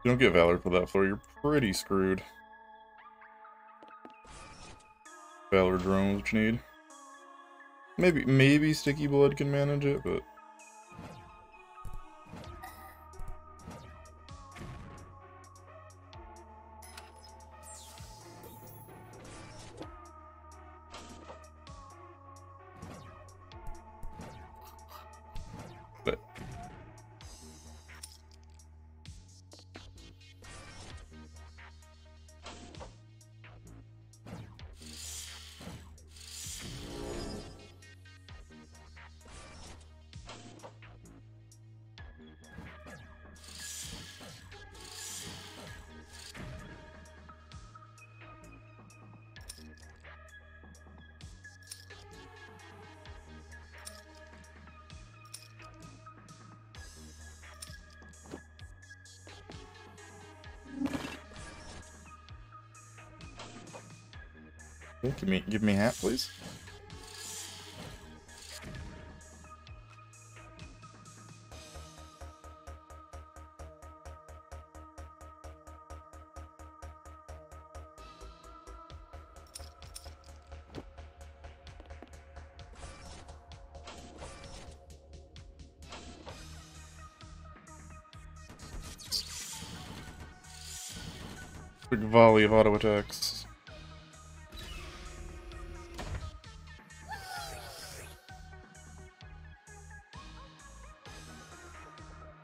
You don't get Valor for that floor, you're pretty screwed. Valor drone is what you need. Maybe Sticky Blood can manage it, but... but give me hat, please. Big volley of auto attacks.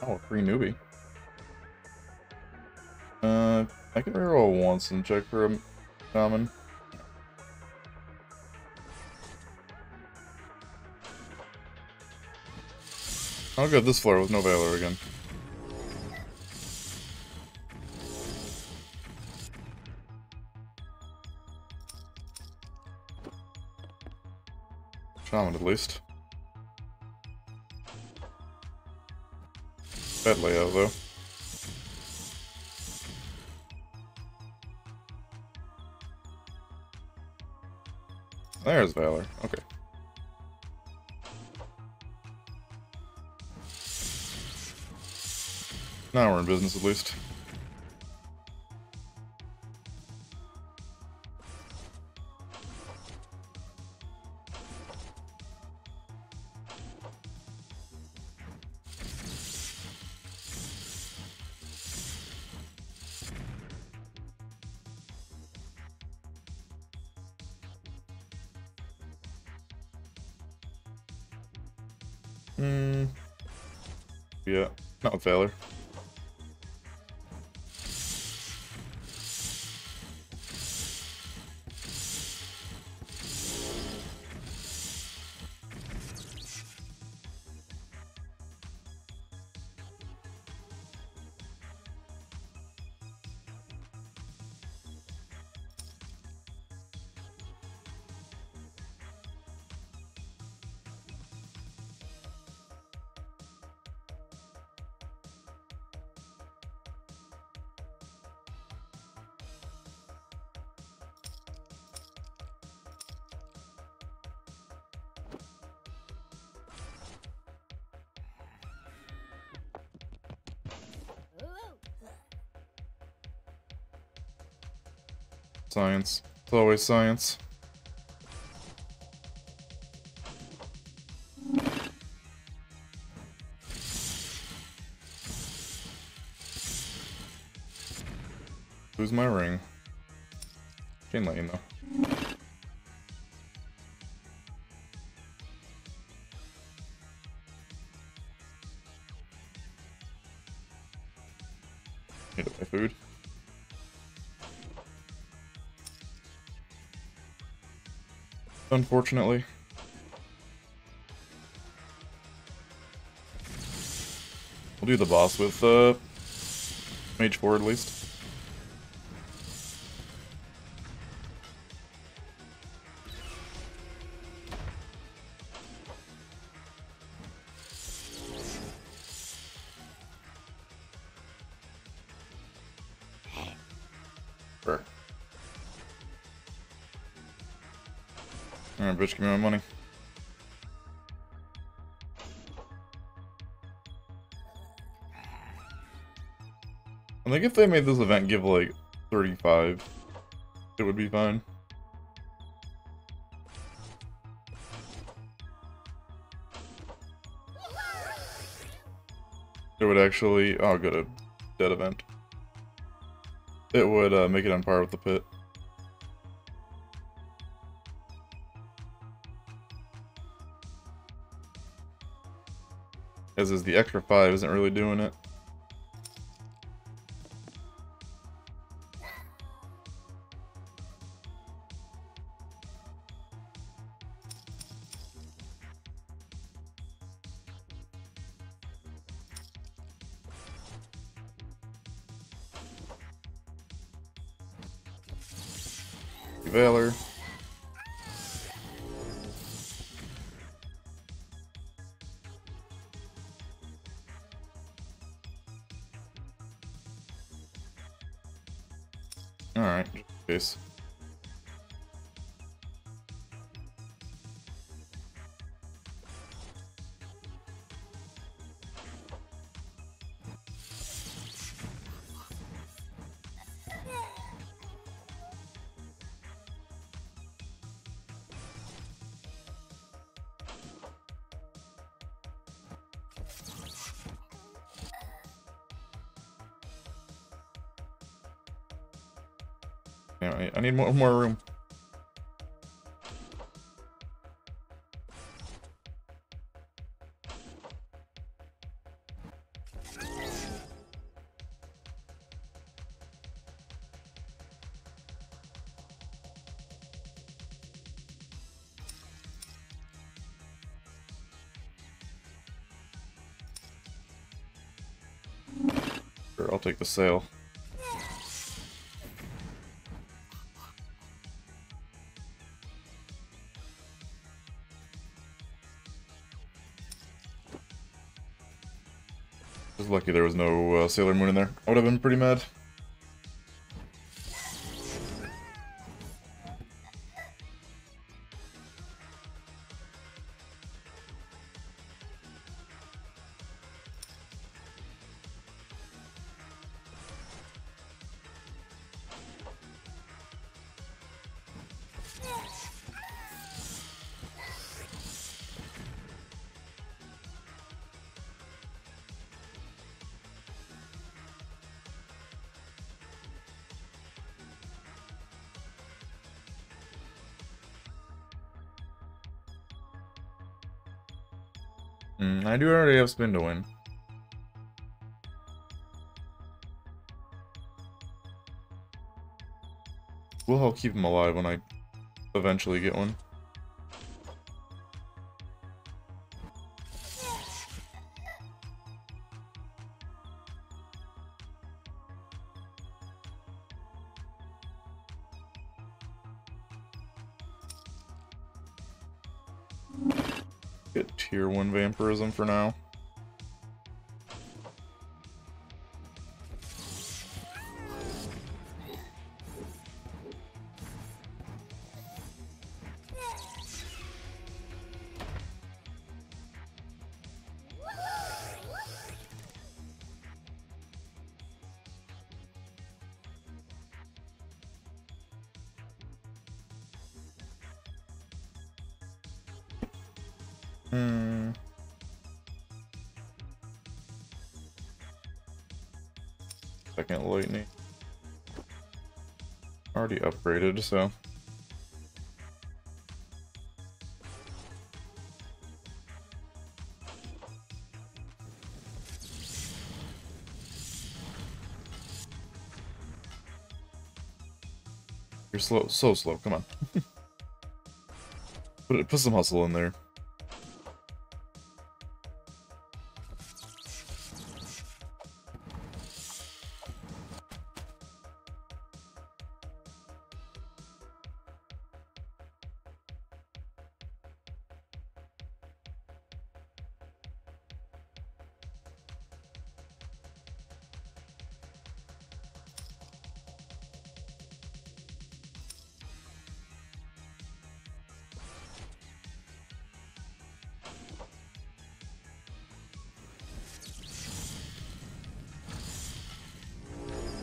Oh, free newbie. I can reroll once and check for a common. I'll go this floor with no Valor again. Shaman at least. Bad layout though. There's Valor. Okay. Now we're in business at least. Yeah, not with Valor. Science. It's always science. Who's my ring? Chain Lightning though. Need to buy food. Unfortunately. We'll do the boss with Mage 4 at least. Sure. Alright, bitch, give me my money. I think if they made this event give like 35, it would be fine. It would actually... Oh, good, a dead event. It would make it on par with the pit. As is the extra 5 isn't really doing it. Valor. Alright, just in case. Anyway, I need more room. Sure, I'll take the sail. Just lucky there was no Sailor Moon in there. I would have been pretty mad. I do already have spin to win. Will help keep him alive when I eventually get one. Get tier 1 vampirism for now. Second lightning. Already upgraded, so. You're slow, so slow, come on. Put some hustle in there.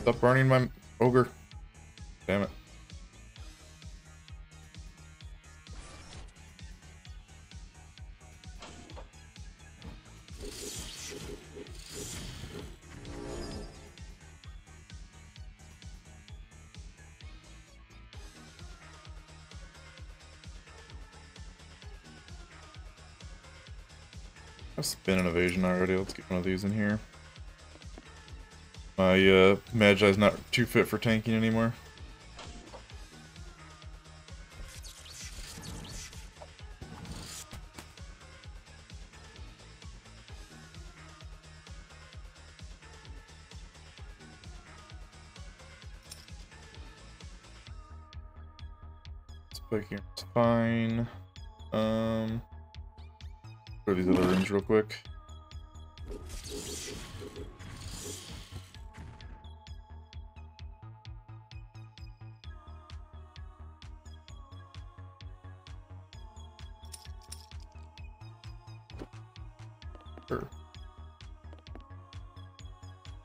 Stop burning my ogre. Damn it. I've spin an evasion already. Let's get one of these in here. My Magi's not too fit for tanking anymore. Spike here is fine. Go to these other rooms real quick. Sure.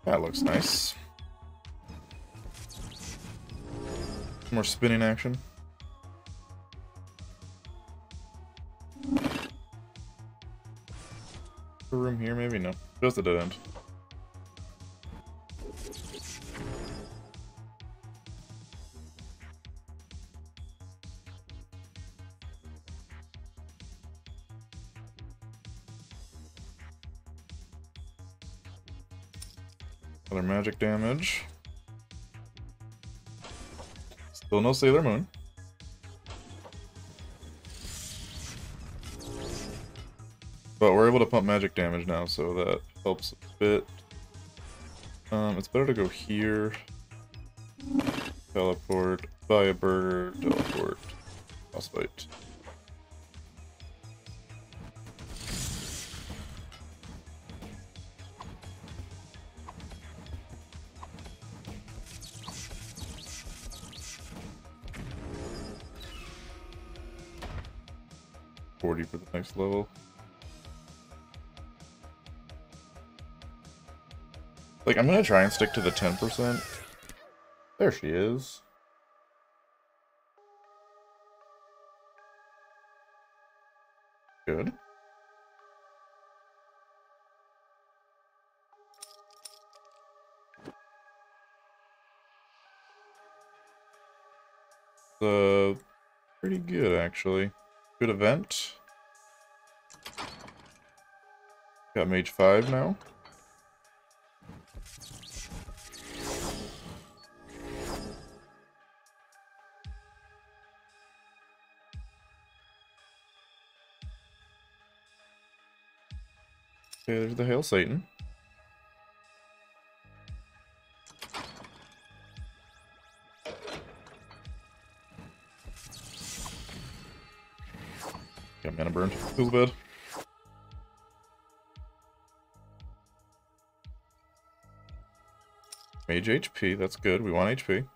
That looks nice. More spinning action. A room here, maybe? No. Just a dead end. Other magic damage. Still no Sailor Moon. But we're able to pump magic damage now, so that helps a bit. It's better to go here. Teleport, buy a burger, teleport, boss fight. $40 for the next level. Like, I'm gonna try and stick to the 10%. There she is. Good. Pretty good, actually. Good event. Got Mage 5 now. Okay, there's the Hail Satan. Got mana burned. Feels bad. Mage HP, that's good. We want HP.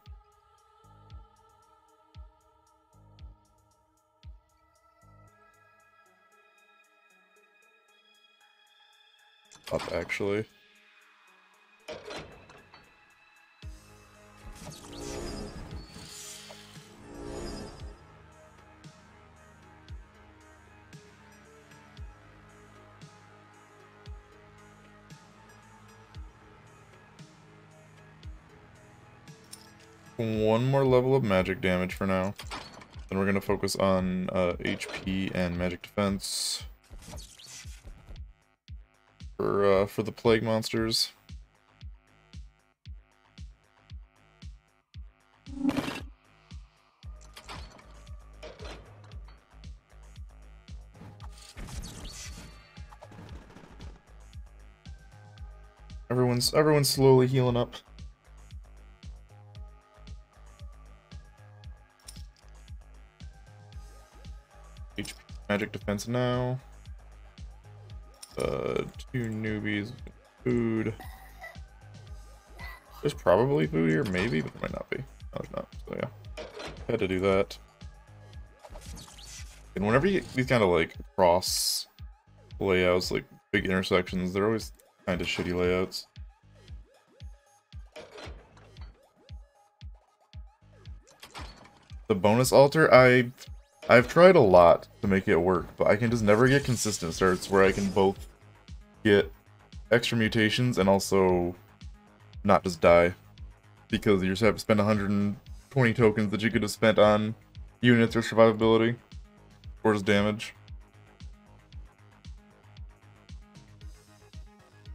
Up, actually. One more level of magic damage for now. Then we're going to focus on HP and magic defense. For the plague monsters. Everyone's slowly healing up. HP magic defense now. 2 newbies, food. There's probably food here, maybe, but there might not be. No, there's not. So yeah, had to do that. And whenever you get these kind of like cross layouts, like big intersections, they're always kind of shitty layouts. The bonus altar, I've tried a lot to make it work, but I can just never get consistent starts where I can both get extra mutations and also not just die. Because you just have to spend 120 tokens that you could have spent on units or survivability. Or just damage.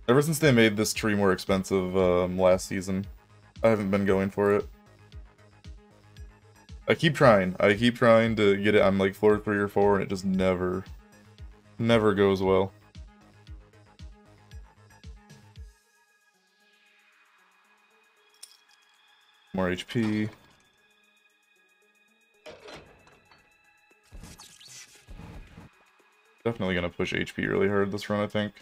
Ever since they made this tree more expensive last season, I haven't been going for it. I keep trying to get it on like floor 3 or 4 and it just never goes well. More HP. Definitely gonna push HP really hard this run, I think.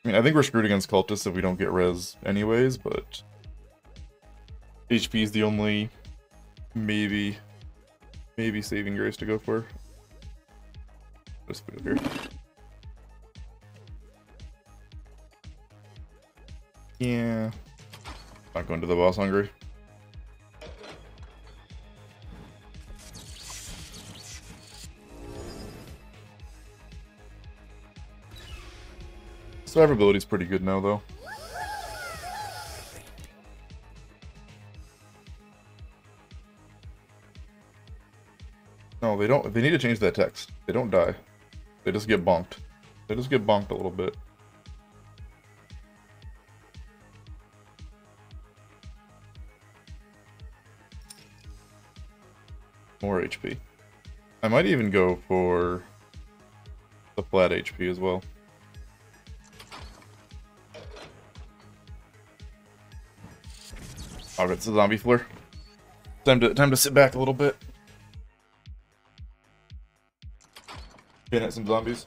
I mean, I think we're screwed against cultists if we don't get res anyways, but HP is the only maybe saving grace to go for. Just put it here. Yeah. Not going to the boss hungry. Survivability's pretty good now, though. No, they don't. They need to change that text. They don't die. They just get bonked. They just get bonked a little bit. More HP. I might even go for the flat HP as well. Alright, it's a zombie floor. Time to sit back a little bit. Pin at some zombies.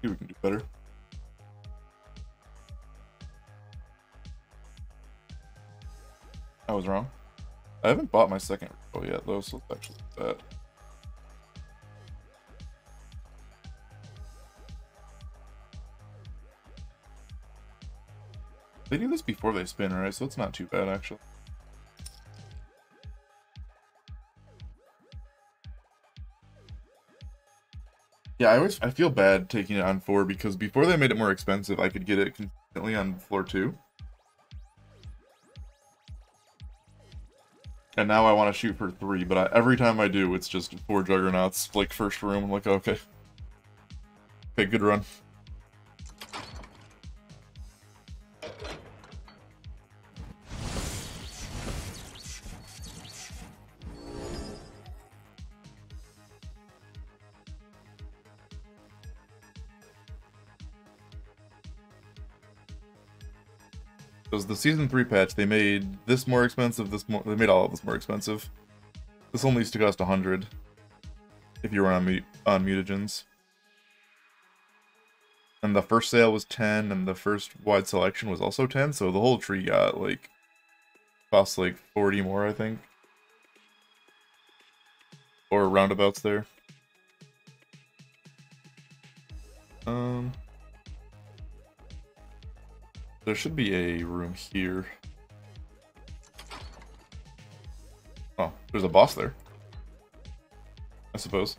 See if we can do better. I was wrong. I haven't bought my second rifle yet, though, so it's actually bad. They do this before they spin, right? So it's not too bad, actually. Yeah, I feel bad taking it on 4 because before they made it more expensive, I could get it consistently on floor 2. And now I want to shoot for 3, but every time I do, it's just 4 juggernauts, like first room. I'm like, okay. Okay, good run. Because the Season 3 patch, they made this more expensive, they made all of this more expensive. This only used to cost 100 if you were on mutagens. And the first sale was 10, and the first wide selection was also 10, so the whole tree got, like, cost like 40 more, I think. Or roundabouts there. There should be a room here. Oh, there's a boss there. I suppose.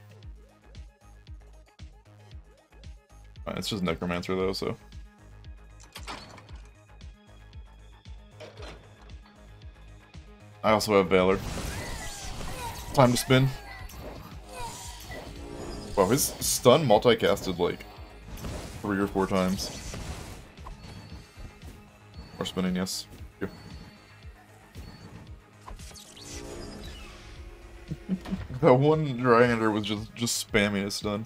It's just Necromancer though, so. I also have Valor. Time to spin. Wow, his stun multicasted like 3 or 4 times. More spinning, yes. Here. That one Dryhander was just spamming his stun.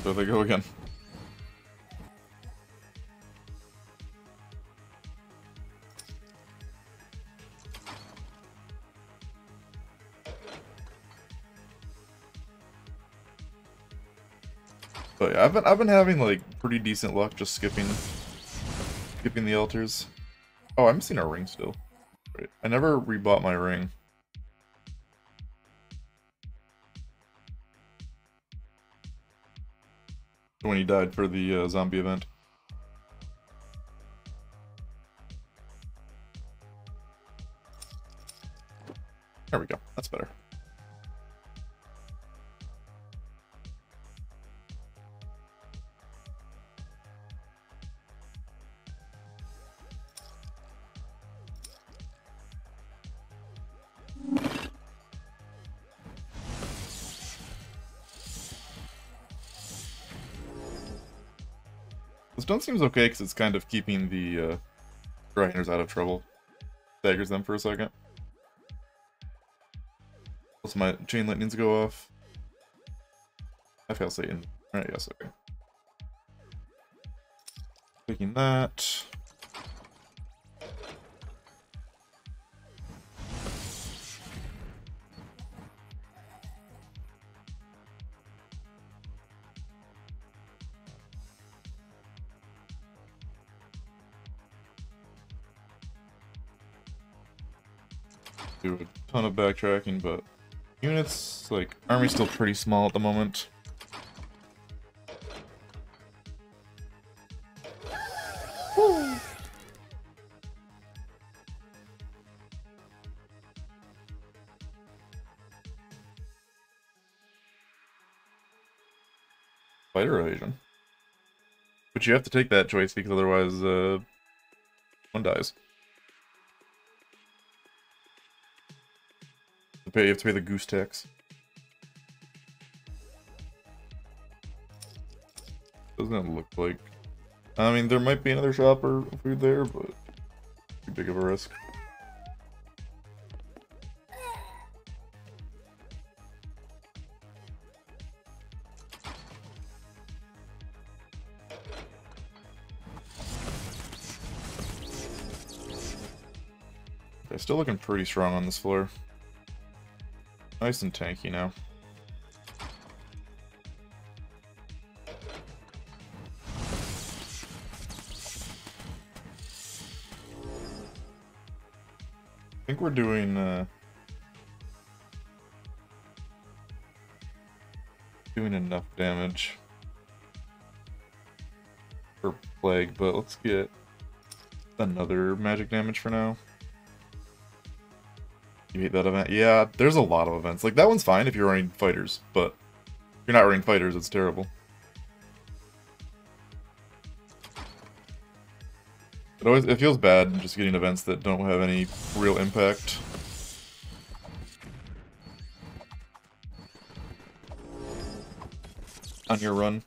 There they go again. But yeah, I've been having like pretty decent luck just skipping the altars. Oh, I'm missing a ring still. Right. I never rebought my ring. When he died for the zombie event. There we go. That's better. This stone seems okay because it's kind of keeping the grinders out of trouble. Staggers them for a second. Plus my chain lightnings go off. I fail Satan. Alright, yes, okay. Taking that. Do a ton of backtracking, but units, like, army's still pretty small at the moment. Woo. Fighter evasion. But you have to take that choice because otherwise, one dies. You have to pay the goose tax. Doesn't it look like... I mean, there might be another shop or food there, but too big of a risk. Okay, still looking pretty strong on this floor. Nice and tanky now. I think we're doing enough damage for plague, but let's get another magic damage for now. You hate that event? Yeah, there's a lot of events. Like, that one's fine if you're running fighters, but if you're not running fighters, it's terrible. It feels bad just getting events that don't have any real impact. On your run.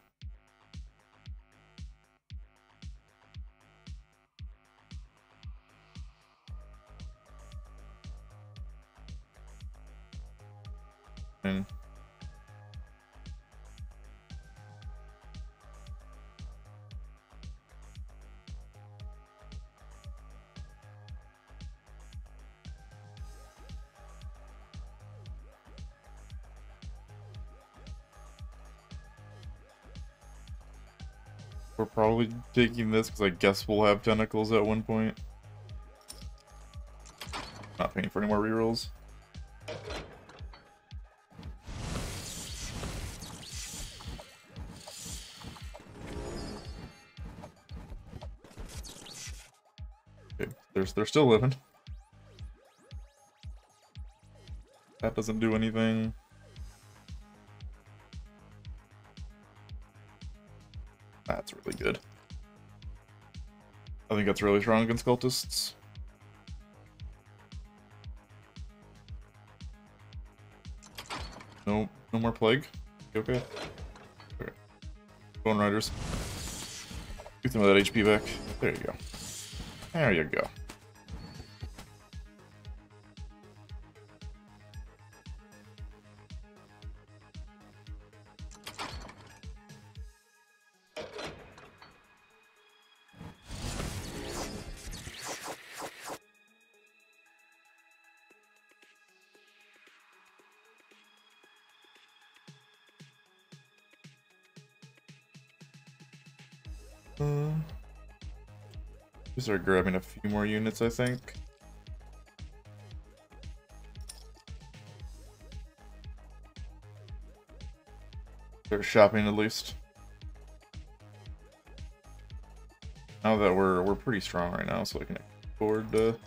And we're probably taking this because I guess we'll have tentacles at one point. Not paying for any more rerolls. Okay, they're still living. That doesn't do anything. That's really good. I think that's really strong against cultists. No more plague? Okay. Okay. Bone Riders. Get some of that HP back. There you go. There you go. We start grabbing a few more units, I think. Start shopping at least. Now that we're pretty strong right now, so I can afford to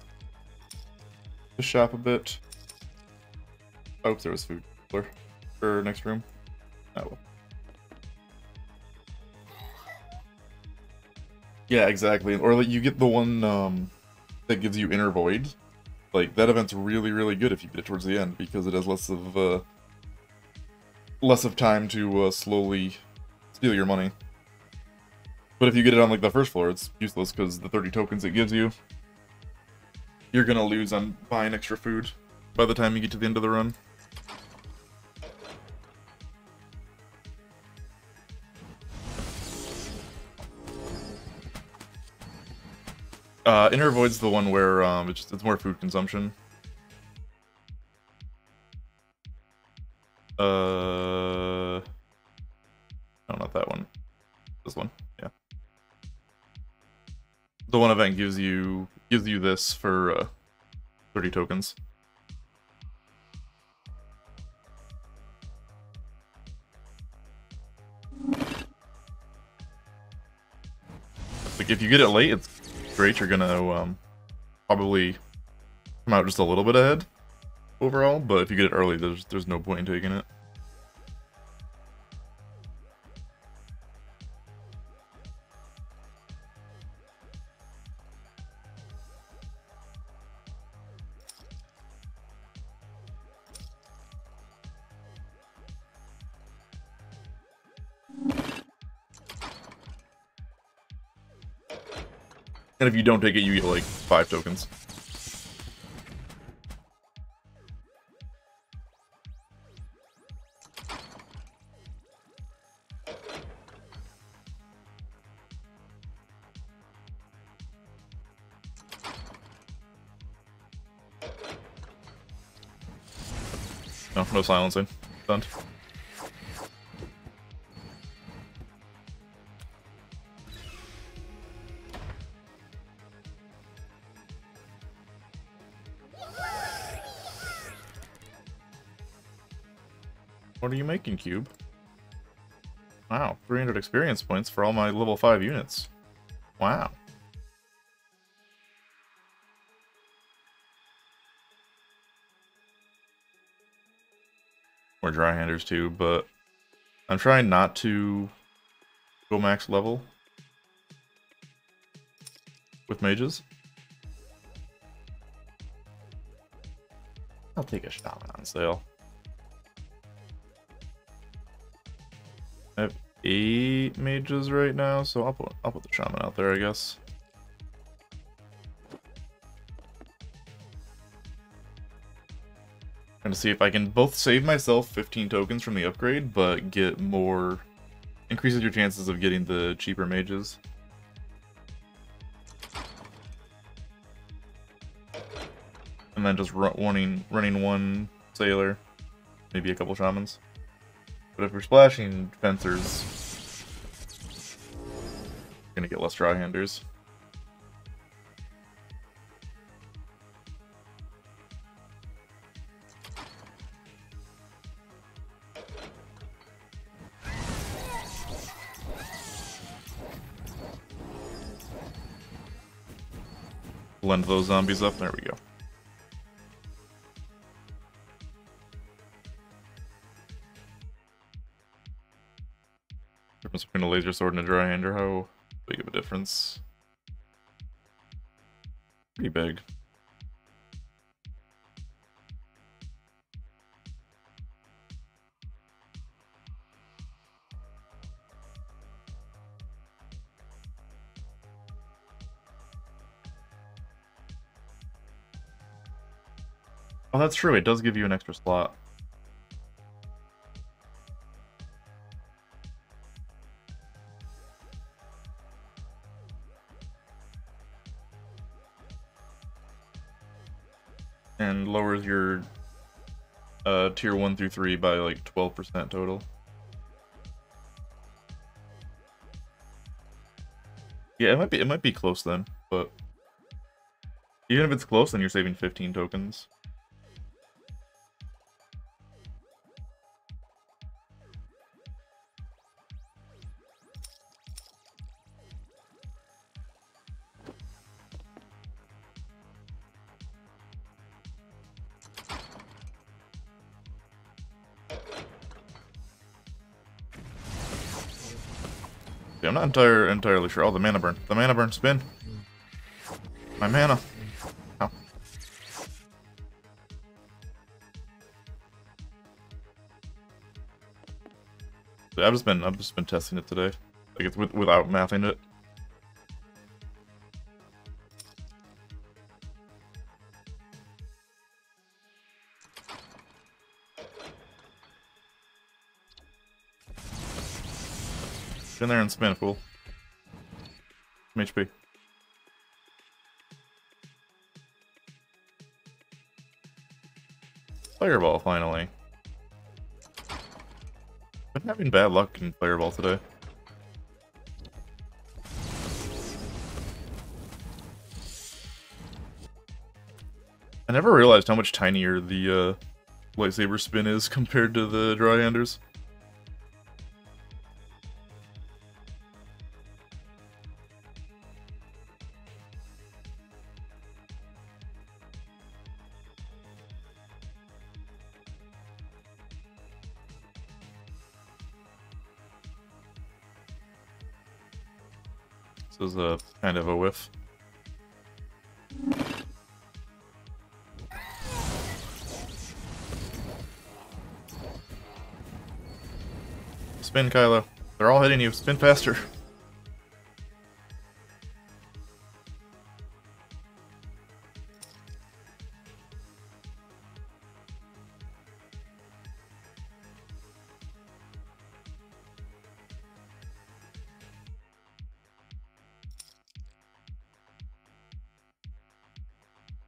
shop a bit. I hope there was food for next room. Oh well. Yeah, exactly. Or like you get the one that gives you Inner Void. Like that event's really, really good if you get it towards the end because it has less of time to slowly steal your money. But if you get it on like the first floor, it's useless because the 30 tokens it gives you, you're gonna lose on buying extra food by the time you get to the end of the run. Inner Void's the one where it's more food consumption. No, not that one. This one, yeah. The one event gives you this for 30 tokens. Like if you get it late, it's great. You're gonna probably come out just a little bit ahead overall, but if you get it early, there's no point in taking it. And if you don't take it, you get like 5 tokens. No silencing. Done. What are you making, Cube? Wow, 300 experience points for all my level 5 units. Wow. More dry handers too, but I'm trying not to go max level with mages. I'll take a shaman on sale. I have 8 mages right now, so I'll put the shaman out there, I guess. Trying to see if I can both save myself 15 tokens from the upgrade, but get more, increases your chances of getting the cheaper mages. And then just running one sailor, maybe a couple shamans. But if we're splashing fencers, you're gonna get less dry handers. Blend those zombies up. There we go. Difference between a laser sword and a dry hander, how big of a difference? Pretty big. Oh, that's true. It does give you an extra slot. And lowers your tier 1 through 3 by like 12% total. Yeah, it might be close then, but even if it's close, then you're saving 15 tokens. Yeah, I'm not entirely sure. Oh, the mana burn. The mana burn. Spin. My mana. Ow. I've just been testing it today. Like it's without mathing it. Get in there and spin, fool. Some HP. Fireball, finally. Been having bad luck in Fireball today. I never realized how much tinier the lightsaber spin is compared to the dry-handers. This is a kind of a whiff. Spin, Kylo. They're all hitting you. Spin faster.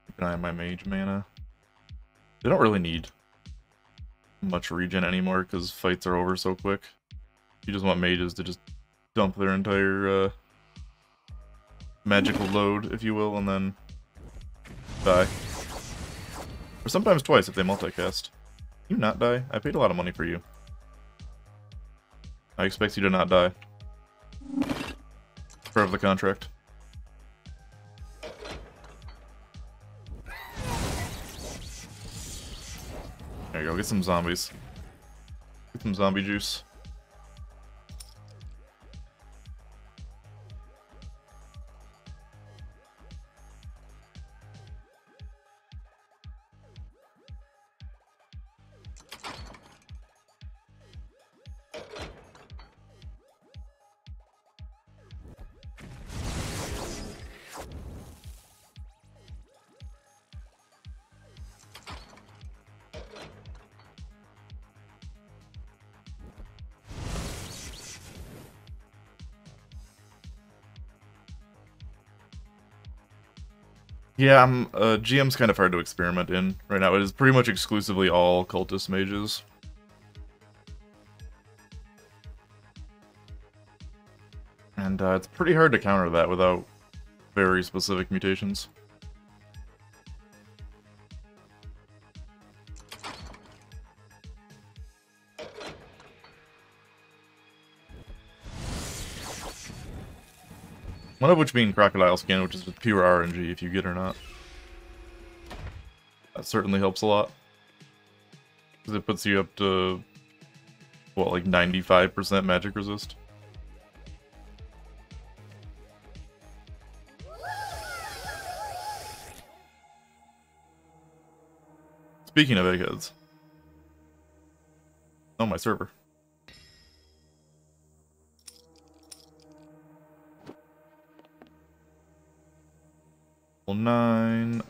Keep an eye on my mage mana. They don't really need much regen anymore because fights are over so quick. You just want mages to just dump their entire magical load, if you will, and then die. Or sometimes twice if they multicast. You not die? I paid a lot of money for you. I expect you to not die. Part of the contract. There you go, get some zombies. Get some zombie juice. Yeah, GM's kind of hard to experiment in right now. It is pretty much exclusively all cultist mages. And it's pretty hard to counter that without very specific mutations. One of which being Crocodile Skin, which is just pure RNG if you get or not. That certainly helps a lot. Because it puts you up to, what, like 95% magic resist? Speaking of eggheads. Oh, my server. Well, 9.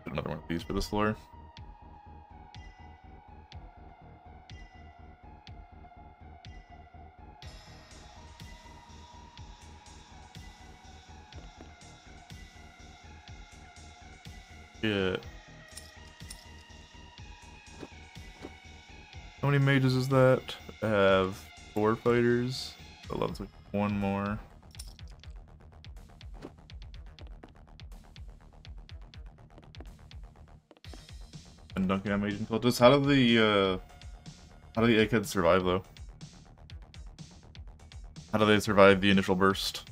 Put another one of these for this floor. Yeah. How many mages is that? I have 4 fighters. So let's like 1 more. And dunking on mage and cultists. How do the eggheads survive though? How do they survive the initial burst?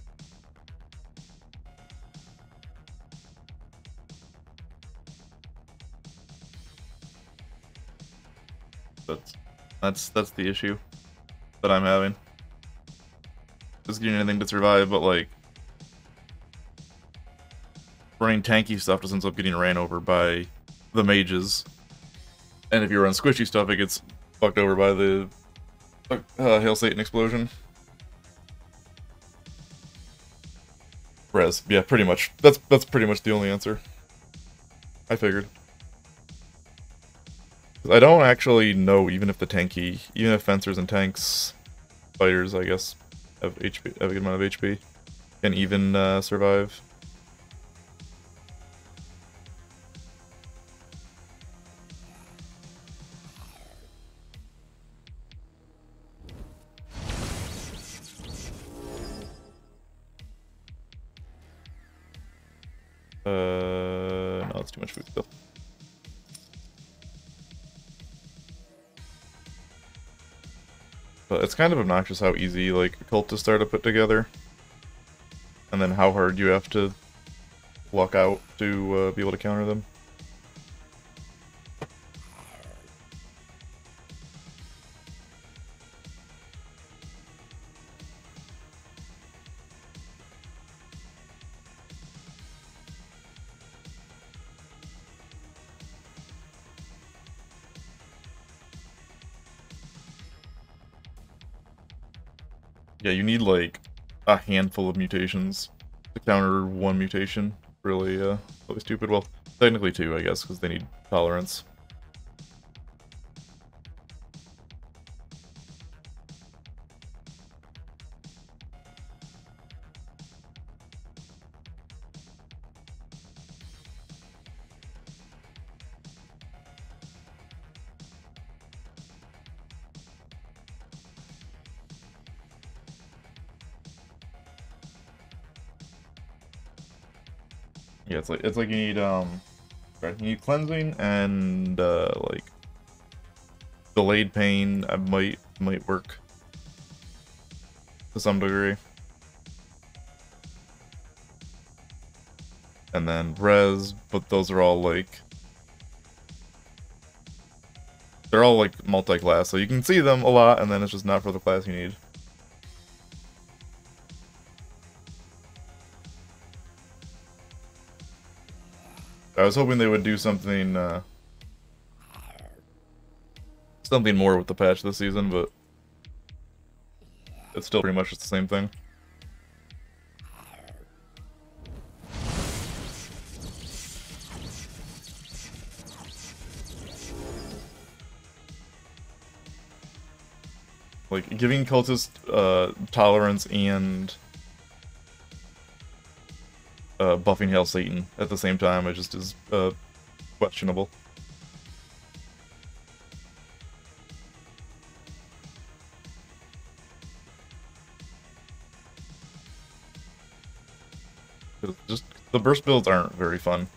That's the issue that I'm having. Just getting anything to survive, but like running tanky stuff just ends up getting ran over by the mages. And if you run squishy stuff, it gets fucked over by the Hail Satan explosion. Res, yeah, pretty much. That's pretty much the only answer. I figured. I don't actually know even if fencers and tanks, fighters, I guess, have a good amount of HP, can even survive. No, that's too much food stuff. But it's kind of obnoxious how easy, like, cultists are to put together. And then how hard you have to luck out to be able to counter them. Yeah, you need like a handful of mutations to counter one mutation. Really, really stupid. Well, technically 2, I guess, because they need tolerance. Yeah, it's like you need cleansing and like delayed pain. Might work to some degree, and then res. But those are all like they're all like multi-class, so you can see them a lot, and then it's just not for the class you need. I was hoping they would do something something more with the patch this season, but it's still pretty much just the same thing. Like, giving cultists tolerance and buffing Hail Satan at the same time, it just is questionable. Just the burst builds aren't very fun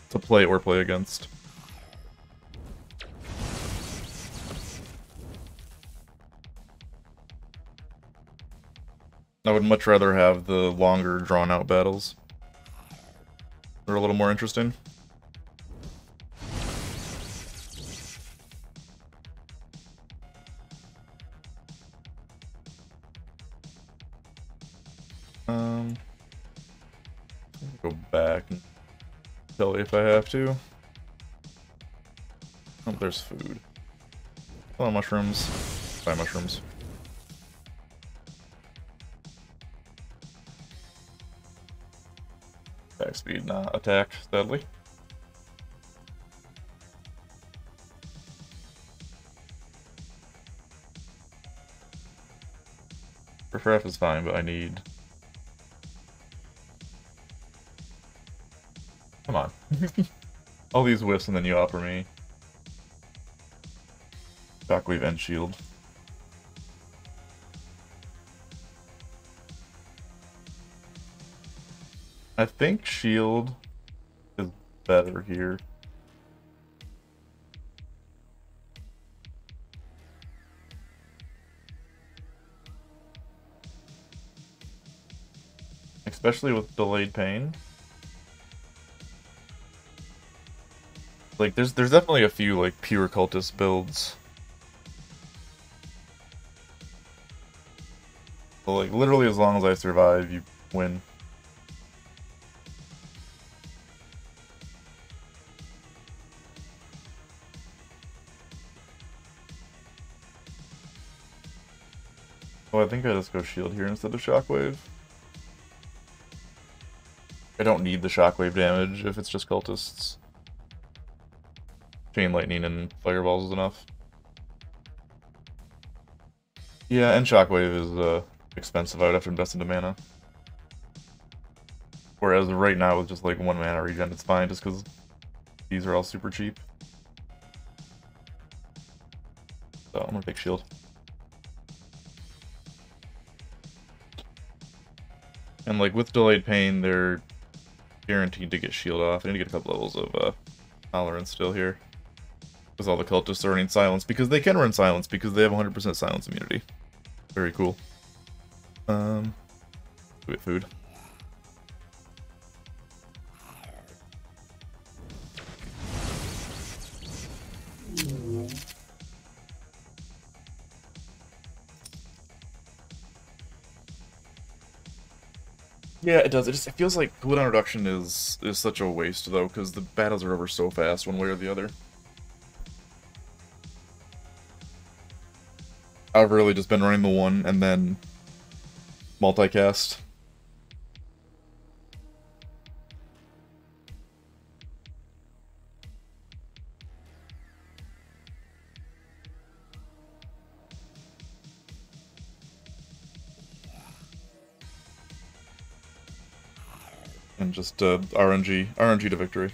to play or play against. I would much rather have the longer, drawn-out battles. They're a little more interesting. Go back and tell you if I have to. Oh, there's food. Hello, mushrooms. Buy mushrooms. Attack speed, not attack, sadly. Riffraff is fine, but I need... Come on. All these whiffs and then you offer me Shockwave and Shield. I think Shield is better here. Especially with Delayed Pain. Like, there's definitely a few, like, pure cultist builds. So, like, literally as long as I survive, you win. Oh, I think I just go Shield here instead of Shockwave. I don't need the Shockwave damage if it's just cultists. Chain Lightning and Fireballs is enough. Yeah, and Shockwave is expensive. I would have to invest into mana. Whereas right now with just like 1 mana regen, it's fine just because these are all super cheap. So I'm gonna pick Shield. And like with Delayed Pain, they're guaranteed to get Shield off. I need to get a couple levels of Tolerance still here. Because all the cultists are running Silence, because they can run Silence, because they have 100% Silence immunity. Very cool. We get food. Yeah, it does. It feels like cooldown reduction is such a waste though, because the battles are over so fast one way or the other. I've really just been running the one and then multicast. And just RNG to victory.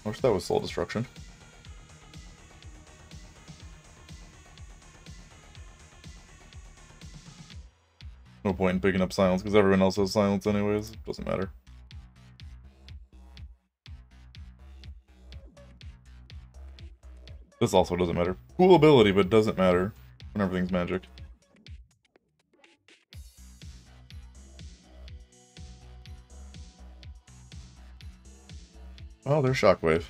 I wish that was Soul Destruction. No point in picking up Silence, because everyone else has Silence anyways. It doesn't matter. This also doesn't matter. Cool ability, but doesn't matter when everything's magic. Oh, there's Shockwave.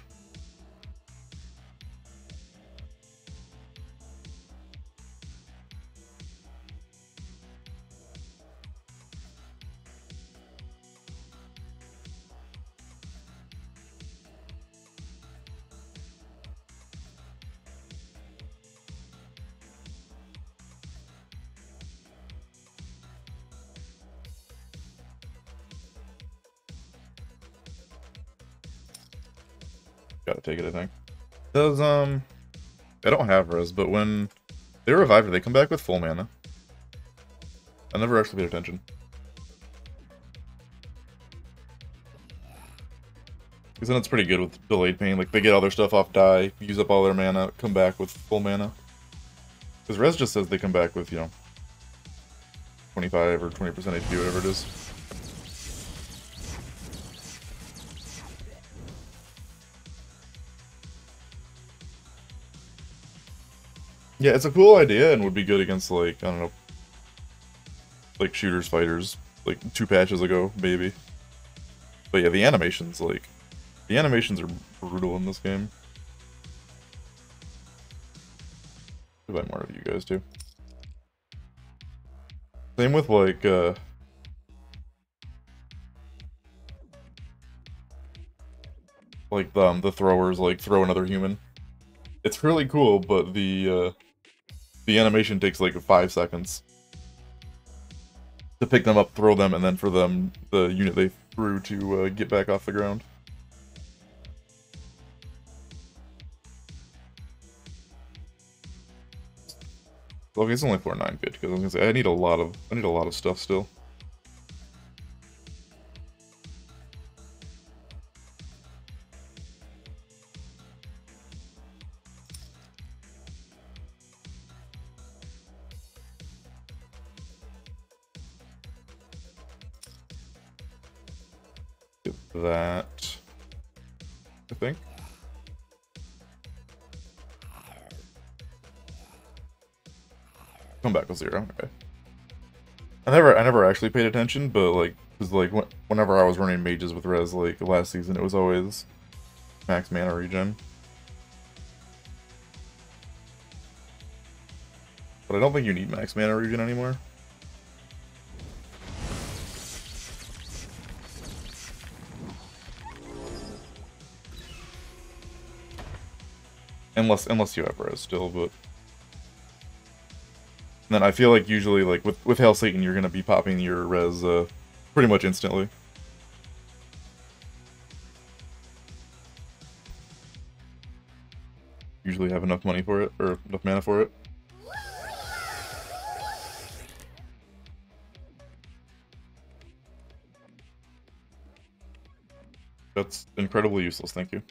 Gotta take it, I think. Does, I don't have res, but when they revive her, they come back with full mana. I never actually paid attention. Because then it's pretty good with Delayed Pain. Like, they get all their stuff off die, use up all their mana, come back with full mana. Because res just says they come back with, you know, 25 or 20% HP, whatever it is. Yeah, it's a cool idea and would be good against, like, I don't know, like, shooters, fighters, like, 2 patches ago, maybe. But yeah, the animations, like, the animations are brutal in this game. I'll buy more of you guys, too. Same with, like, Like the throwers like throw another human. It's really cool, but the animation takes like 5 seconds to pick them up, throw them, and then for them the unit they threw to get back off the ground. Okay, it's only 4.9 good because I was gonna say I need a lot of stuff still. Get that, I think. Come back with 0. Okay. I never actually paid attention, but like, cause like whenever I was running mages with res like last season, it was always max mana regen. But I don't think you need max mana regen anymore. Unless you have res still, but and then I feel like usually like with Hail Satan you're gonna be popping your res pretty much instantly. Usually have enough money for it, or enough mana for it. That's incredibly useless, thank you.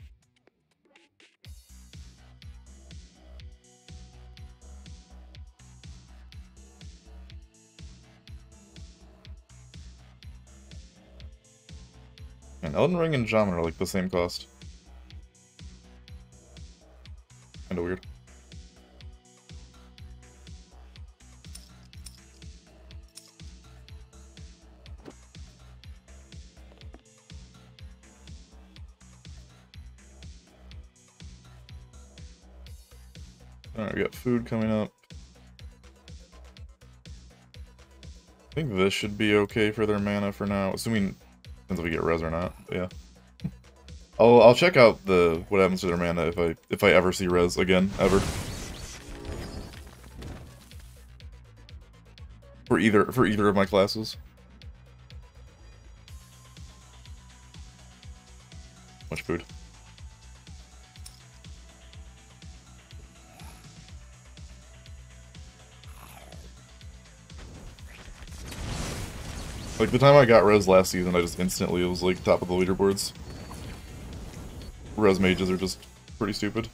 And Elden Ring and Shaman are like the same cost. Kinda weird. Alright, we got food coming up. I think this should be okay for their mana for now, assuming depends if we get res or not. But yeah, I'll check out what happens to their mana if I ever see res again ever. For either of my classes. Much food. Like, the time I got res last season, I just instantly was, like, top of the leaderboards. Res mages are just pretty stupid.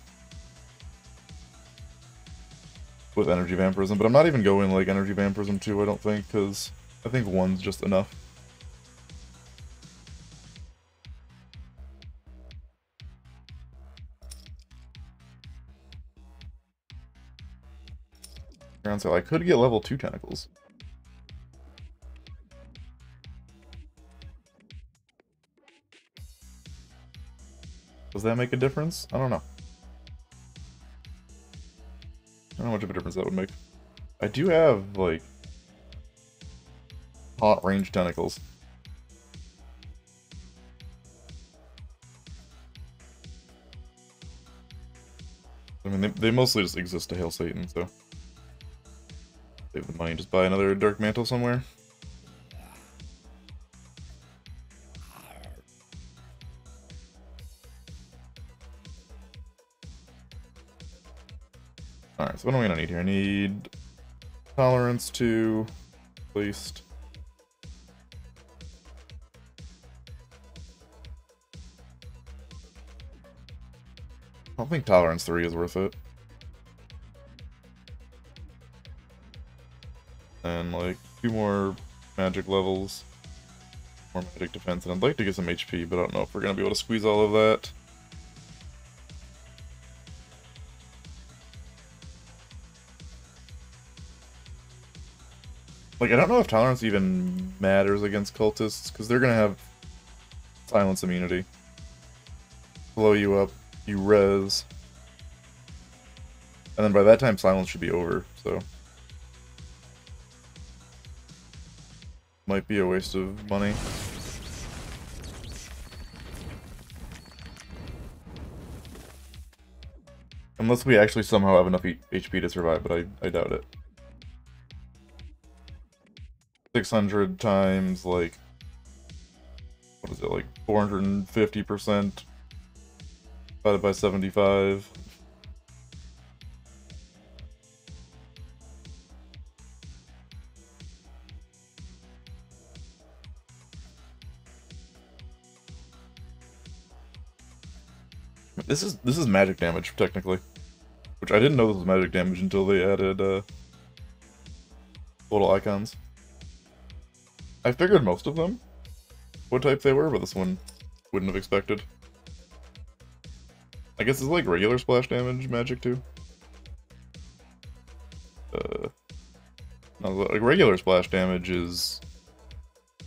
With energy vampirism, but I'm not even going, like, energy vampirism 2, I don't think, because I think 1's just enough. So I could get level 2 tentacles. Does that make a difference? I don't know. I don't know how much of a difference that would make. I do have, like, hot range tentacles. I mean, they mostly just exist to hail Satan, so... Save the money, just buy another Dark Mantle somewhere. Alright, so what am I gonna need here? I need tolerance 2, at least. I don't think tolerance 3 is worth it. And like 2 more magic levels, more magic defense, and I'd like to get some HP, but I don't know if we're gonna be able to squeeze all of that. Like, I don't know if tolerance even matters against cultists, because they're gonna have silence immunity. Blow you up, you res, and then by that time silence should be over, so... Might be a waste of money. Unless we actually somehow have enough HP to survive, but I doubt it. 600 times, like, what is it, like 450% divided by 75. This is magic damage, technically. Which I didn't know this was magic damage until they added little icons. I figured most of them what type they were, but this one wouldn't have expected. I guess it's like regular splash damage magic too. No, like regular splash damage is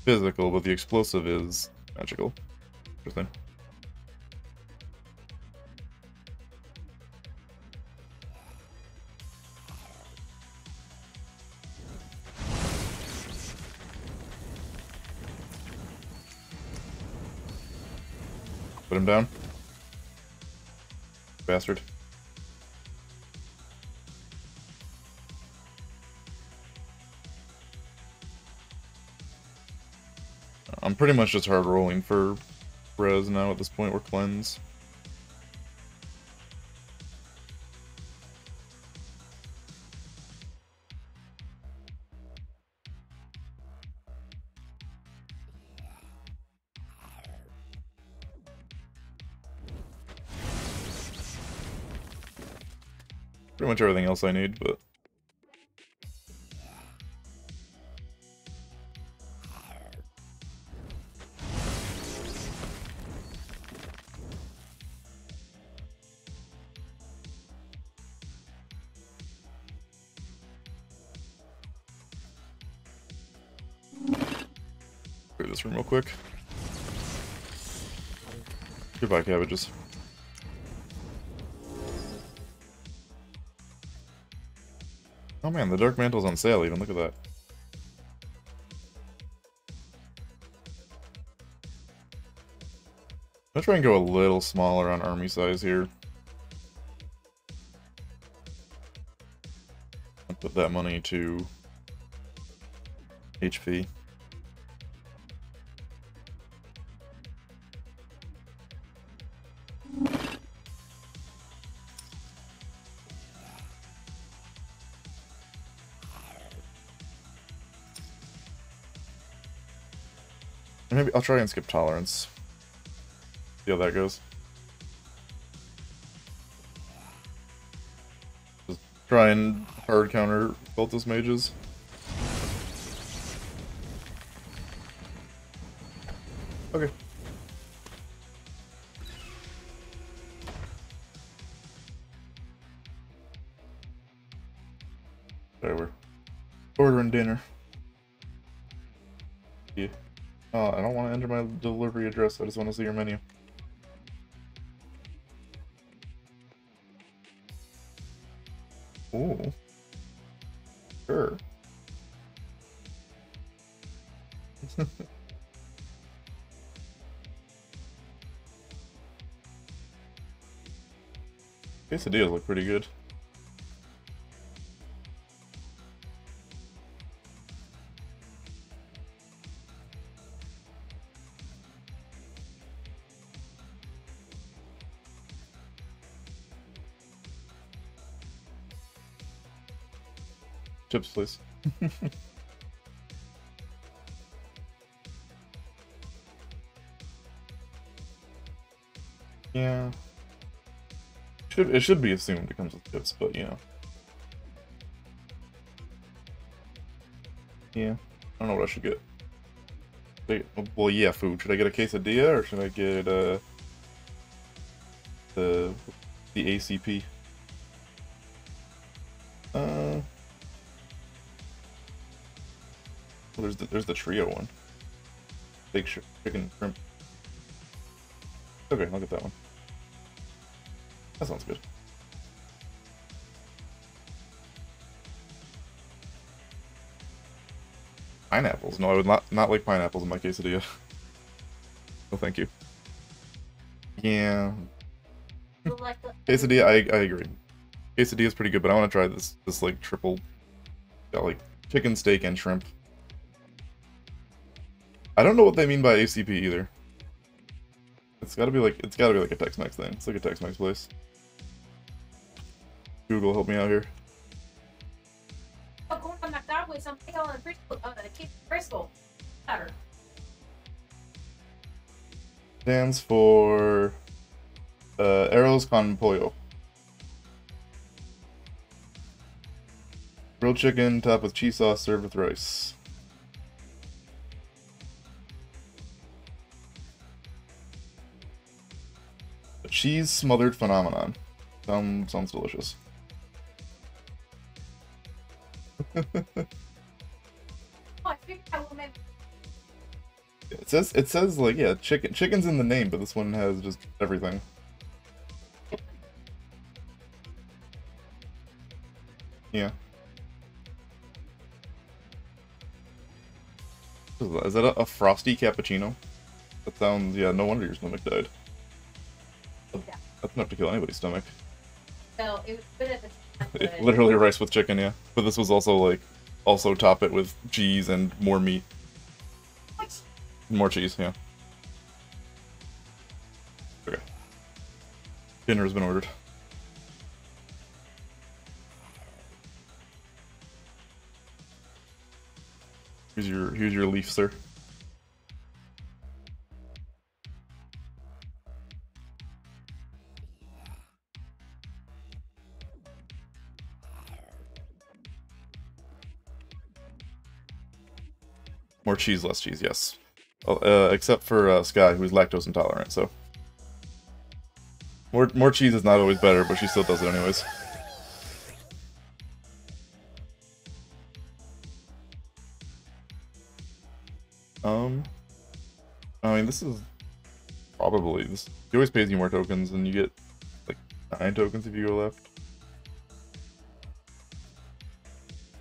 physical, but the explosive is magical. Interesting. Put him down. Bastard. I'm pretty much just hard rolling for res now at this point, or cleanse. Pretty much everything else I need, but... clear this room real quick. Goodbye, cabbages. Oh man, the Dark Mantle's on sale even, look at that. I'm gonna try and go a little smaller on army size here. I'll put that money to HP. Maybe I'll try and skip tolerance. See how that goes. Just try and hard counter Cultist mages. Okay. There we're ordering dinner. Yeah. Oh, I don't want to enter my delivery address, I just want to see your menu. Ooh. Sure. Quesadillas look pretty good. Chips, please. Yeah. It should be assumed it comes with chips, but you know. Yeah. I don't know what I should get. Well, yeah, food. Should I get a quesadilla or should I get the ACP? Well, there's the trio one. Big chicken shrimp. Okay, I'll get that one. That sounds good. Pineapples? No, I would not like pineapples in my quesadilla. No, thank you. Yeah. Quesadilla, I agree. Quesadilla is pretty good, but I want to try this like triple, got like chicken, steak, and shrimp. I don't know what they mean by ACP either. It's gotta be like a Tex-Mex thing. It's like a Tex-Mex place. Google, help me out here. Stands for Arroz con Pollo. Grilled chicken topped with cheese sauce served with rice. A cheese smothered phenomenon. Sounds delicious. It says like, yeah, chicken's in the name, but this one has just everything. Yeah. Is that a frosty cappuccino? That sounds, yeah, no wonder your stomach died. That's enough to kill anybody's stomach. So it was good at the time. Literally rice with chicken, yeah. But this was also like, also top it with cheese and more meat. What? More cheese, yeah. Okay. Dinner has been ordered. Here's your leaf, sir. More cheese, less cheese, yes. Except for Sky, who's lactose intolerant, so. More cheese is not always better, but she still does it anyways. I mean, this is probably this. He always pays you more tokens, and you get like 9 tokens if you go left.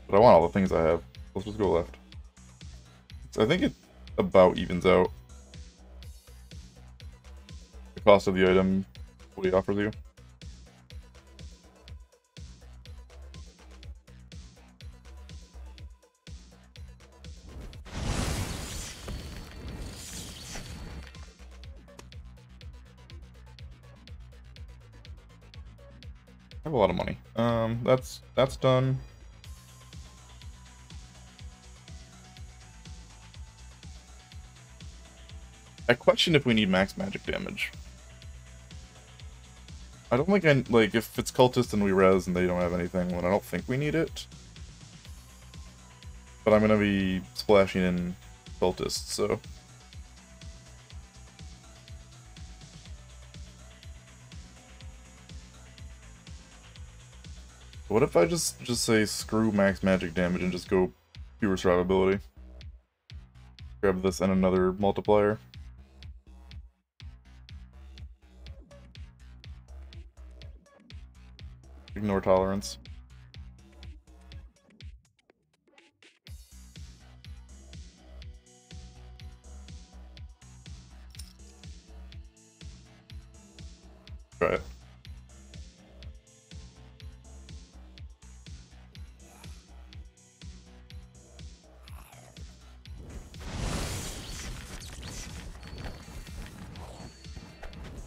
But I want all the things I have. Let's just go left. So I think it about evens out the cost of the item what he offers you. I have a lot of money. That's done. I question if we need max magic damage. I don't think like, if it's cultist and we res and they don't have anything, then I don't think we need it. But I'm gonna be splashing in cultists, so. What if I just say screw max magic damage and just go pure survivability? Grab this and another multiplier. Ignore tolerance. Try it.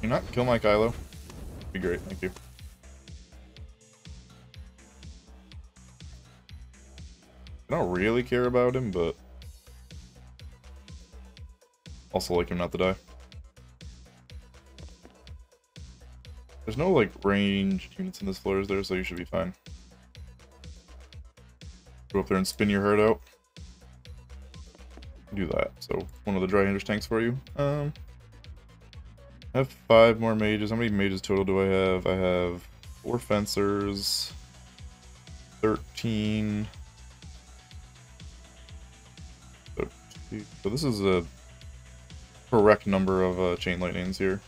Can you not kill my Kylo? Be great, thank you. I don't really care about him, but also like him not to die. There's no like ranged units in this floor, is there? So you should be fine. Go up there and spin your herd out. Do that. So one of the dry hinders tanks for you. I have 5 more mages. How many mages total do I have? I have 4 fencers, 13. So this is a correct number of chain lightnings here.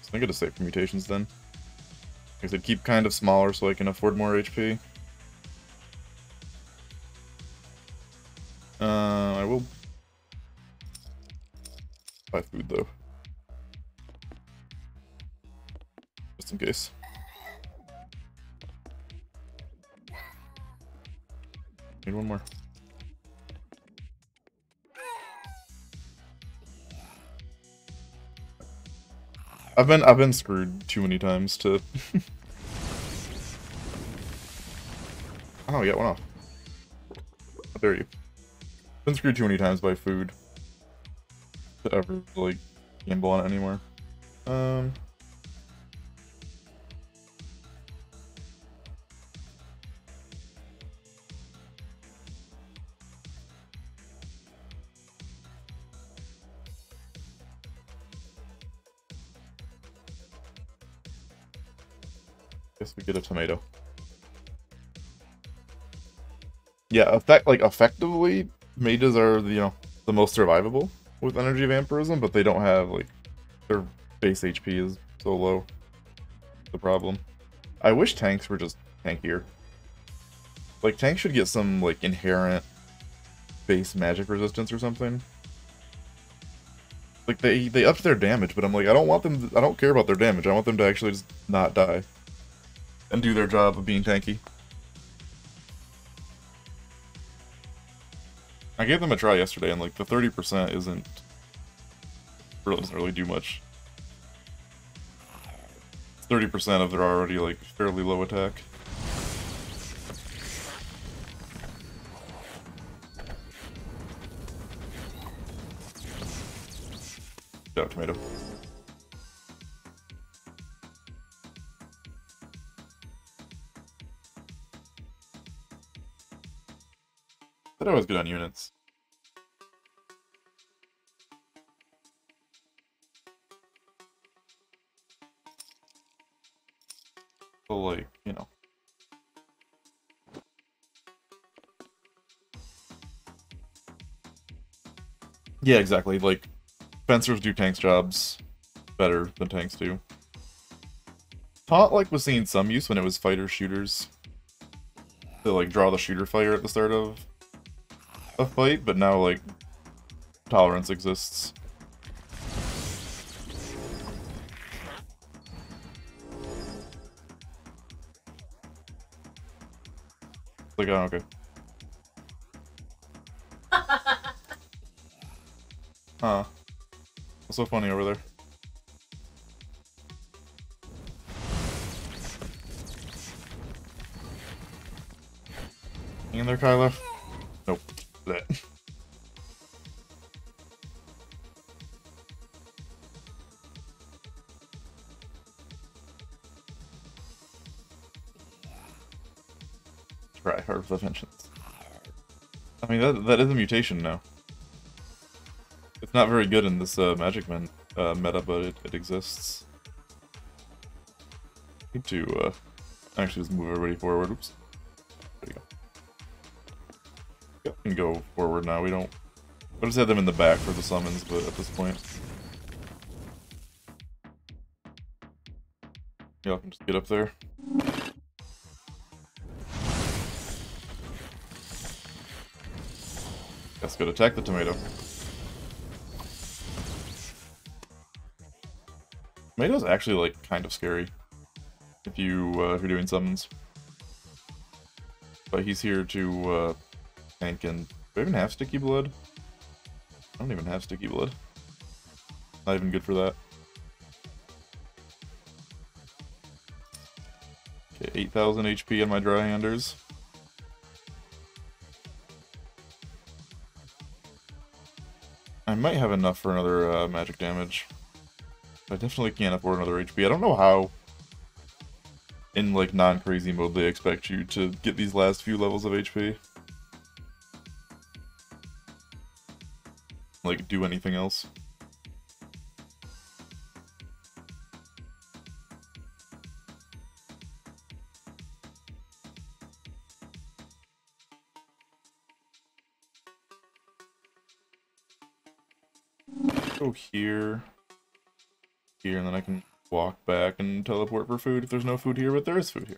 So I think I just save for mutations then. I said keep kind of smaller so I can afford more HP. I will buy food though. Just in case. Need one more. I've been screwed too many times to Oh, I got one off. How dare you. Been screwed too many times by food to ever like gamble on it anymore. Guess we get a tomato. Yeah, effectively, mages are the most survivable with energy vampirism, but they don't have like their base HP is so low. The problem. I wish tanks were just tankier. Like tanks should get some like inherent base magic resistance or something. Like they upped their damage, but I'm like I don't care about their damage. I want them to actually just not die and do their job of being tanky. I gave them a try yesterday, and like the 30% doesn't really do much. 30% of their already like fairly low attack. Good job, tomato. That I was good on units. So like, Yeah, exactly. Like, fencers do tanks jobs better than tanks do. Taunt, like, was seeing some use when it was fighter shooters. To, like, draw the shooter fire at the start of a fight, but now, like, tolerance exists. Like, oh, okay. Huh. What's so funny over there? Hang in there, Kyla. Nope. That. Try hard for the vengeance. I mean, that is a mutation now. It's not very good in this Magic Man meta, but it exists. Need to actually just move everybody forward. Oops. There you go. Yep, we can go forward now. We'll just have them in the back for the summons, but at this point. Y'all can just get up there. Guess go attack the tomato. Tomato's actually, like, kind of scary. If you're doing summons. But he's here to, tank and... Do I even have sticky blood? I don't even have sticky blood. Not even good for that. Okay, 8,000 HP on my dry-handers. I might have enough for another magic damage. I definitely can't afford another HP. I don't know how, in like non-crazy mode, they expect you to get these last few levels of HP. Like, do anything else. Go here. Here, and then I can walk back and teleport for food if there's no food here, but there is food here.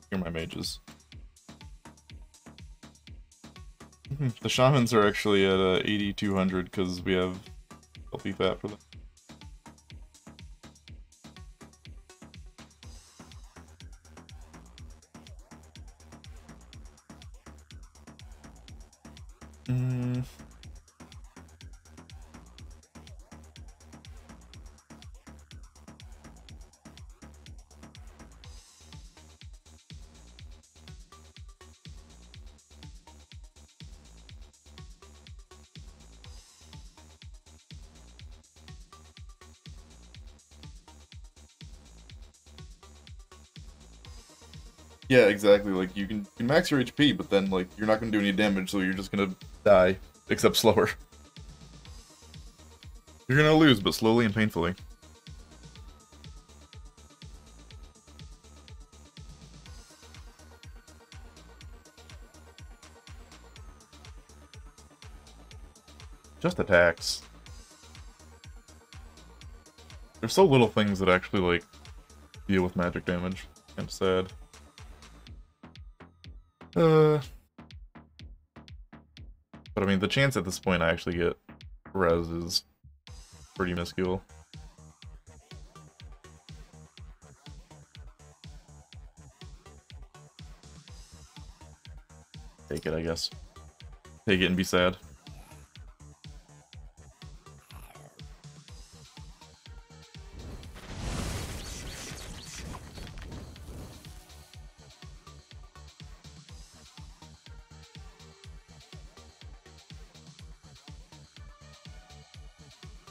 Here are my mages. The shamans are actually at 8,200 because we have healthy fat for them. Yeah, exactly. Like you can max your HP, but then like you're not gonna do any damage, so you're just gonna die, except slower. You're gonna lose, but slowly and painfully. Just attacks. There's so little things that actually like deal with magic damage. Kind of sad. But I mean, the chance at this point I actually get res is pretty minuscule. Take it, I guess. Take it and be sad.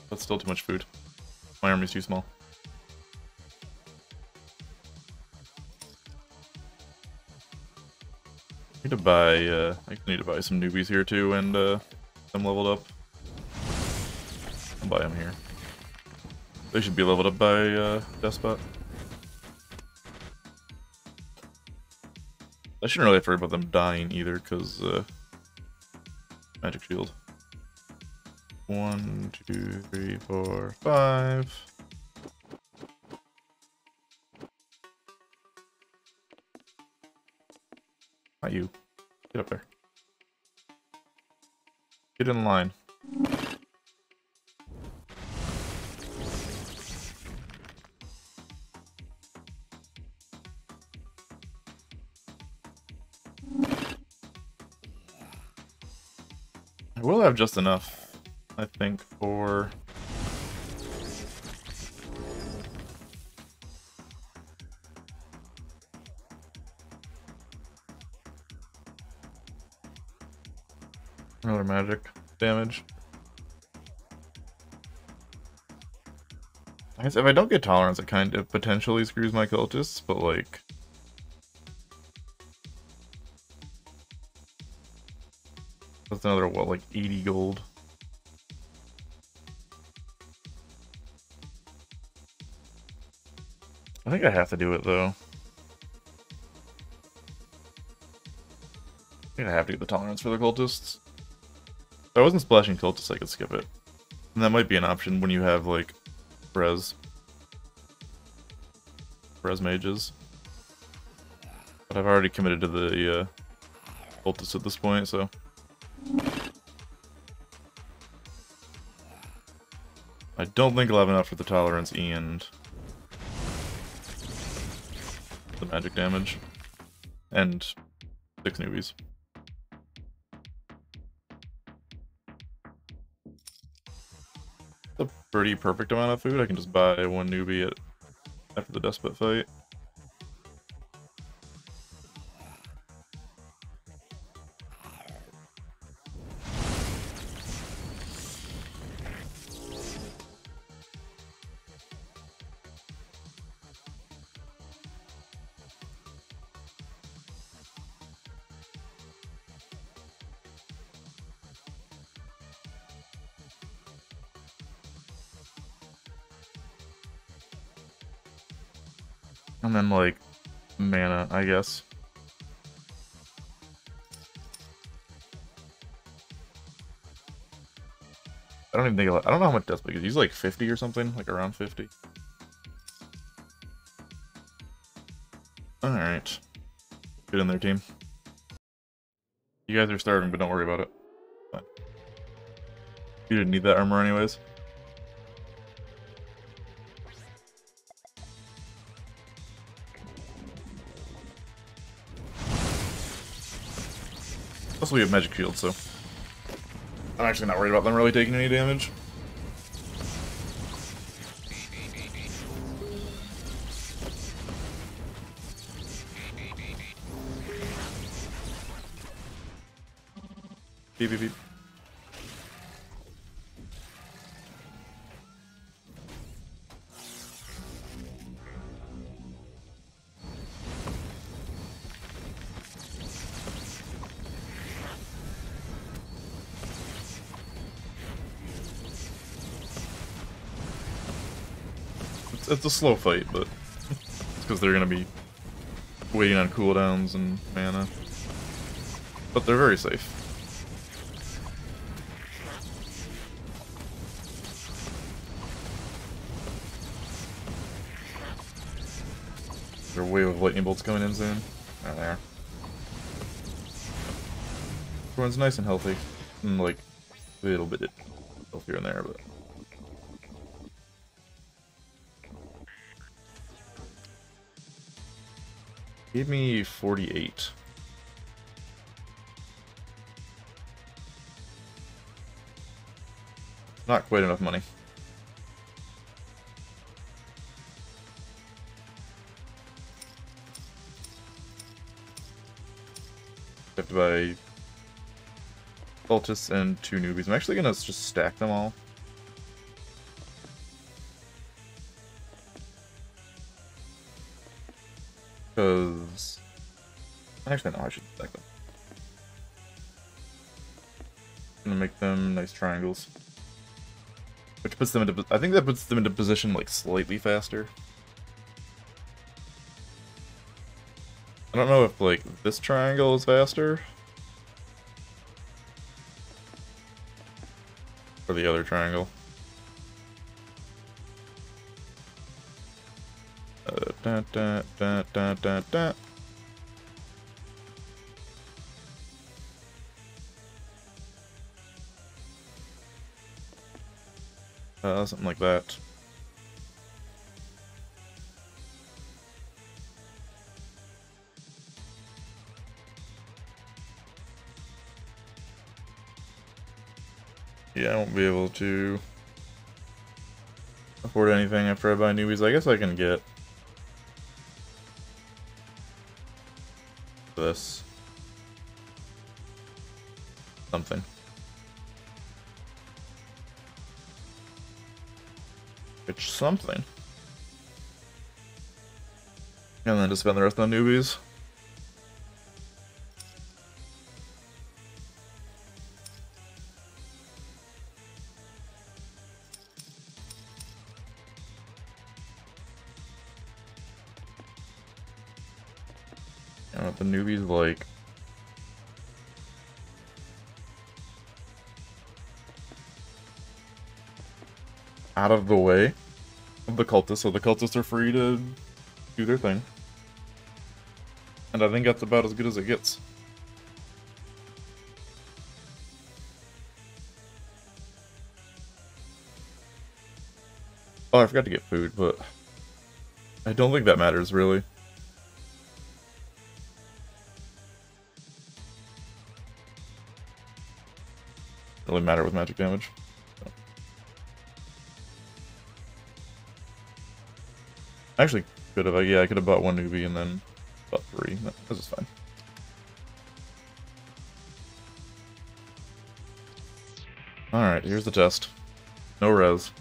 That's still too much food. My army's too small. I need to buy, I need to buy some newbies here too, and I'm leveled up. I'll buy them here. They should be leveled up by Despot. I shouldn't really have to worry about them dying either, because magic shield. 1, 2, 3, 4, 5. Not you. Get up there. Get in line. I will have just enough, I think, for... another magic damage. I guess if I don't get tolerance, it kind of potentially screws my cultists, but like... that's another, what, like 80 gold? I think I have to do it, though. I think I have to get the tolerance for the cultists. If I wasn't splashing cultists, I could skip it. And that might be an option when you have, like, res mages. But I've already committed to the cultists at this point, so... I don't think I'll have enough for the tolerance and the magic damage. And 6 newbies. It's a pretty perfect amount of food. I can just buy 1 newbie after the Despot fight. And then, like, mana, I guess. I don't even think I don't know how much Despot is. He's like 50 or something, like around 50. Alright. Get in there, team. You guys are starving, but don't worry about it. Fine. You didn't need that armor anyways. Also, we have magic shields, so I'm actually not worried about them really taking any damage. Beep, beep, beep. It's a slow fight, but it's because they're gonna be waiting on cooldowns and mana. But they're very safe. There's a wave of lightning bolts coming in soon. There they are. Everyone's nice and healthy. And like a little bit healthier in there, but gave me 48. Not quite enough money. I have to buy cultists and 2 newbies. I'm actually gonna just stack them all. Because actually, no, I should stack them. Gonna make them nice triangles, which puts them into. I think that puts them into position like slightly faster. I don't know if like this triangle is faster or the other triangle. Da, da, da, da, da, da. Something like that. Yeah, I won't be able to afford anything after I buy newbies. I guess I can get this. Something. It's something. And then just spend the rest on newbies. And what the newbies like. Out of the way of the cultists, so the cultists are free to do their thing. And I think that's about as good as it gets. Oh, I forgot to get food, but I don't think that matters, really. Doesn't really matter with magic damage. So. Actually, could have. Yeah, I could have bought 1 newbie and then bought 3. This is fine. Alright, here's the test. No res.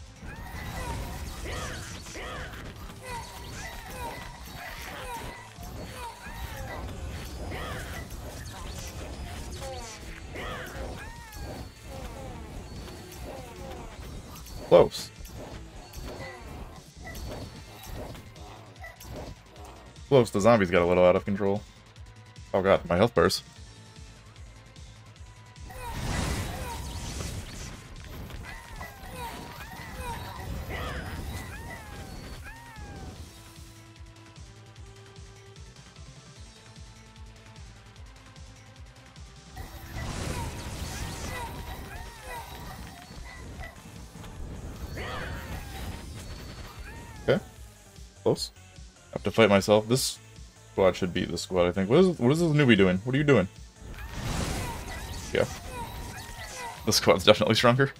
Close. Close, the zombies got a little out of control. Oh god, my health bars. Close. I have to fight myself. This squad should beat this squad, I think. What is this newbie doing? What are you doing? Yeah. This squad's definitely stronger.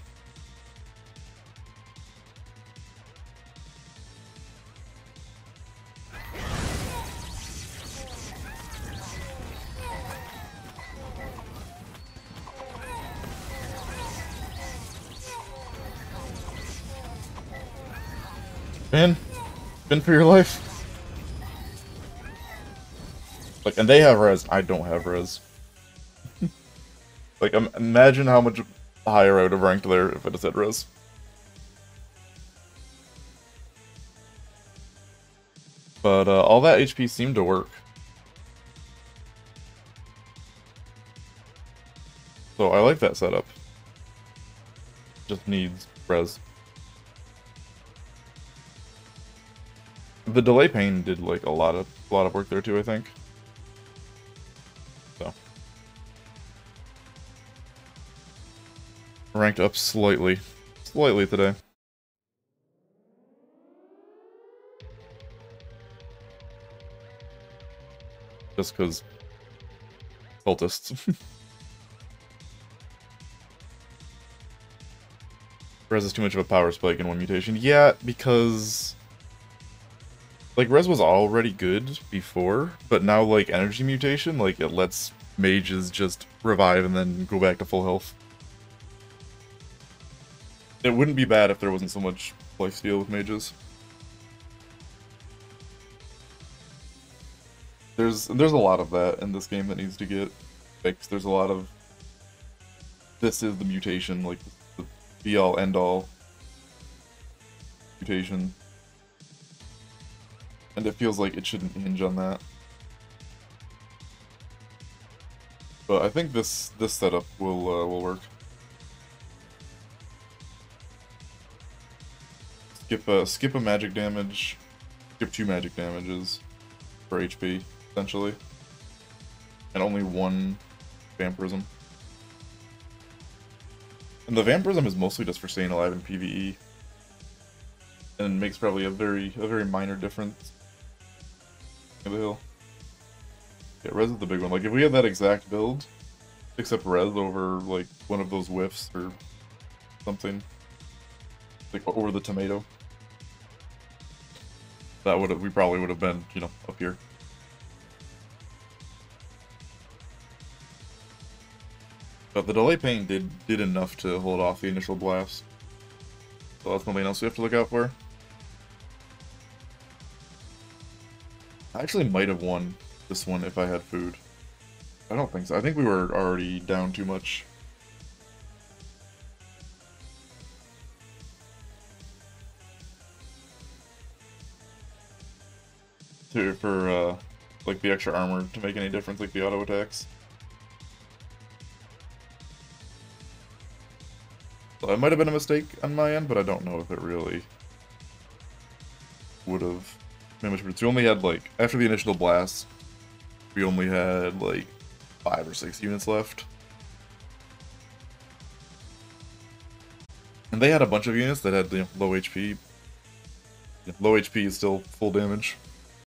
Man, been for your life. Like, and they have res. I don't have res. Like, imagine how much higher I would have ranked there if it had said res. But all that HP seemed to work. So I like that setup. Just needs res. The delay pane did like a lot of work there too, I think. So ranked up slightly today. Just because cultists. Res is too much of a power spike in one mutation. Yeah, because like, res was already good before, but now, like, energy mutation, like, it lets mages just revive and then go back to full health. It wouldn't be bad if there wasn't so much lifesteal with mages. There's a lot of that in this game that needs to get fixed. There's a lot of... This is the mutation, like, the be-all, end-all mutation. And it feels like it shouldn't hinge on that. But I think this setup will work. Skip a magic damage, skip 2 magic damages for HP, essentially. And only 1 vampirism. And the vampirism is mostly just for staying alive in PvE. And makes probably a very minor difference. The hill. Yeah, res is the big one. Like, if we had that exact build, except res over, like, one of those whiffs or something, like, over the tomato, that we probably would have been, you know, up here. But the delay pane did enough to hold off the initial blast. So that's something else we have to look out for. I actually might have won this one if I had food. I don't think so. I think we were already down too much. For like the extra armor to make any difference, like the auto attacks. So it might have been a mistake on my end, but I don't know if it really would have made much difference. We only had, like, after the initial blast, we only had like 5 or 6 units left. And they had a bunch of units that had, you know, low HP. Low HP is still full damage.